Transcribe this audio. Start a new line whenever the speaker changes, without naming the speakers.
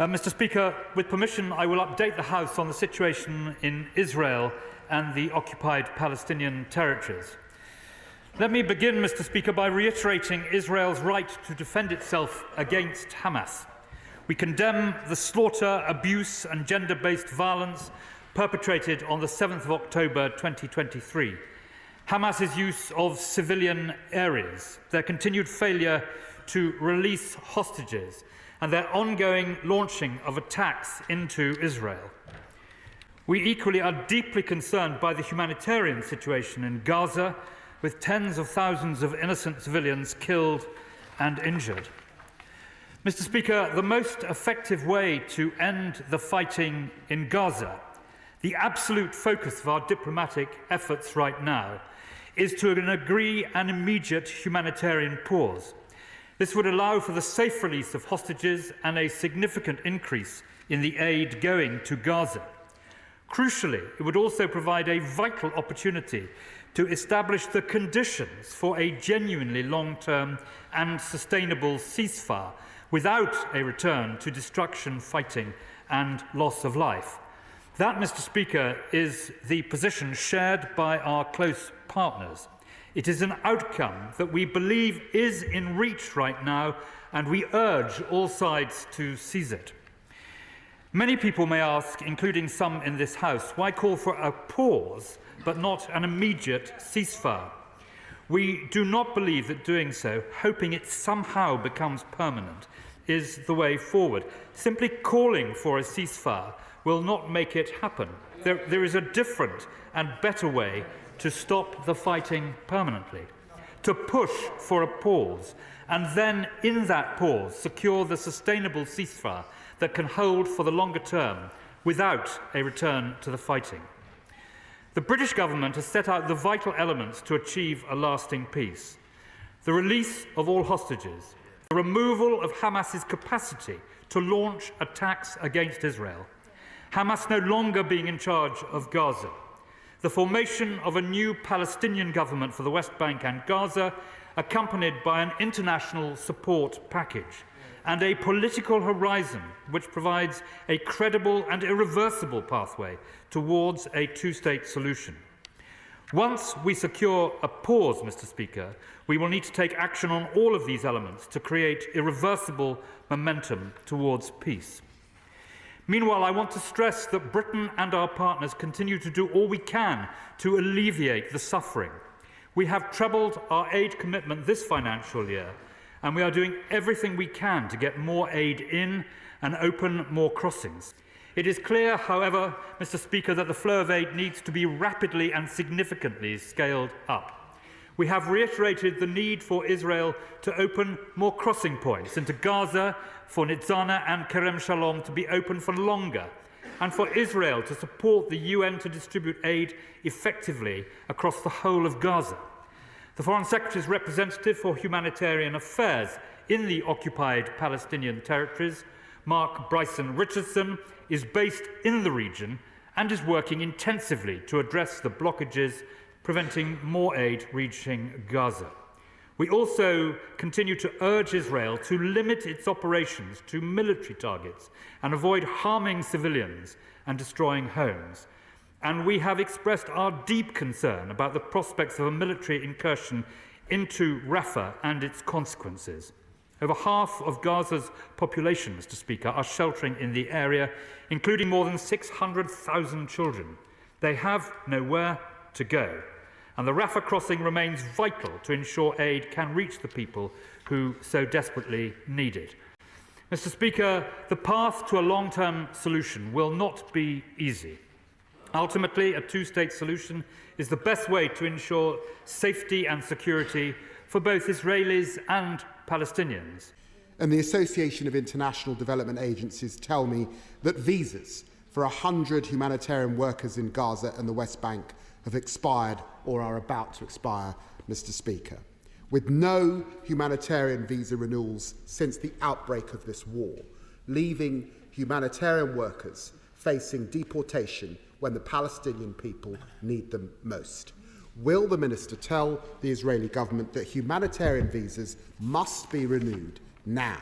Mr. Speaker, with permission, I will update the House on the situation in Israel and the occupied Palestinian territories. Let me begin, Mr. Speaker, by reiterating Israel's right to defend itself against Hamas. We condemn the slaughter, abuse and gender-based violence perpetrated on the 7th of October 2023. Hamas's use of civilian areas, their continued failure to release hostages, and their ongoing launching of attacks into Israel. We equally are deeply concerned by the humanitarian situation in Gaza, with tens of thousands of innocent civilians killed and injured. Mr. Speaker, the most effective way to end the fighting in Gaza, the absolute focus of our diplomatic efforts right now, is to agree an immediate humanitarian pause. This would allow for the safe release of hostages and a significant increase in the aid going to Gaza. Crucially, it would also provide a vital opportunity to establish the conditions for a genuinely long-term and sustainable ceasefire without a return to destruction, fighting and loss of life. That, Mr. Speaker, is the position shared by our close partners. It is an outcome that we believe is in reach right now, and we urge all sides to seize it. Many people may ask, including some in this House, why call for a pause but not an immediate ceasefire? We do not believe that doing so, hoping it somehow becomes permanent, is the way forward. Simply calling for a ceasefire will not make it happen. There is a different and better way to stop the fighting permanently, to push for a pause, and then in that pause secure the sustainable ceasefire that can hold for the longer term without a return to the fighting. The British government has set out the vital elements to achieve a lasting peace: the release of all hostages, the removal of Hamas's capacity to launch attacks against Israel, Hamas no longer being in charge of Gaza, the formation of a new Palestinian government for the West Bank and Gaza, accompanied by an international support package, and a political horizon which provides a credible and irreversible pathway towards a two-state solution. Once we secure a pause, Mr. Speaker, we will need to take action on all of these elements to create irreversible momentum towards peace. Meanwhile, I want to stress that Britain and our partners continue to do all we can to alleviate the suffering. We have trebled our aid commitment this financial year, and we are doing everything we can to get more aid in and open more crossings. It is clear, however, Mr. Speaker, that the flow of aid needs to be rapidly and significantly scaled up. We have reiterated the need for Israel to open more crossing points into Gaza, for Nitzana and Kerem Shalom to be open for longer, and for Israel to support the UN to distribute aid effectively across the whole of Gaza. The Foreign Secretary's representative for humanitarian affairs in the occupied Palestinian territories, Mark Bryson Richardson, is based in the region and is working intensively to address the blockages preventing more aid reaching Gaza. We also continue to urge Israel to limit its operations to military targets and avoid harming civilians and destroying homes. And we have expressed our deep concern about the prospects of a military incursion into Rafah and its consequences. Over half of Gaza's population, Mr. Speaker, are sheltering in the area, including more than 600,000 children. They have nowhere to go, and the Rafah crossing remains vital to ensure aid can reach the people who so desperately need it. Mr. Speaker, the path to a long-term solution will not be easy. Ultimately, a two-state solution is the best way to ensure safety and security for both Israelis and Palestinians.
And the Association of International Development Agencies tell me that visas for 100 humanitarian workers in Gaza and the West Bank have expired or are about to expire, Mr. Speaker, with no humanitarian visa renewals since the outbreak of this war, leaving humanitarian workers facing deportation when the Palestinian people need them most. Will the Minister tell the Israeli government that humanitarian visas must be renewed now?